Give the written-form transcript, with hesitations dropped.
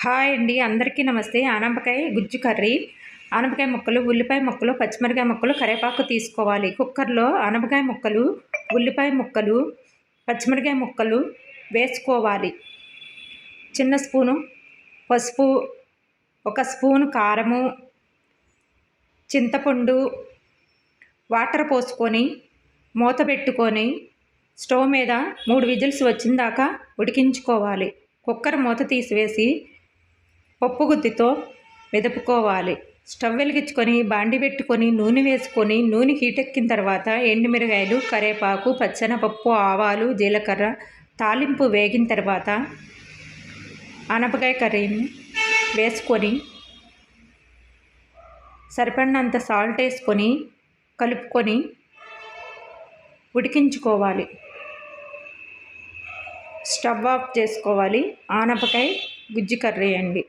Hi అండి, అందరికీ నమస్తే. ఆనపకాయ గుజ్జు కర్రీ, ఆనపకాయ ముక్కలు, ఉల్లిపాయ ముక్కలు, పచ్చిమిరపకాయ ముక్కలు, కరివేపాకు తీసుకోవాలి. కుక్కర్లో ఆనపకాయ ముక్కలు, ఉల్లిపాయ ముక్కలు, పచ్చిమిరపకాయ ముక్కలు వేసుకోవాలి. చిన్న స్పూను పసుపు, ఒక స్పూను కారము, చింతపండు, వాటర్ పోసుకొని మూత పెట్టుకొని స్టవ్ మీద 3 విజిల్స్ వచ్చిందాకా ఉడికించుకోవాలి. కుక్కర్ మూత తీసివేసి పప్పు గుత్తితో మెదుపుకోవాలి. స్టవ్ వెలిగించుకొని బాండి పెట్టుకొని నూనె వేసుకొని నూనె హీటెక్కిన తర్వాత ఎండుమిరగాయలు, కరివేపాకు, పచ్చెనపప్పు, ఆవాలు, జీలకర్ర తాలింపు వేగిన తర్వాత ఆనపకాయ కర్రీని వేసుకొని సరిపడినంత సాల్ట్ వేసుకొని కలుపుకొని ఉడికించుకోవాలి. స్టవ్ ఆఫ్ చేసుకోవాలి. ఆనపకాయ గుజ్జు కర్రీ అండి.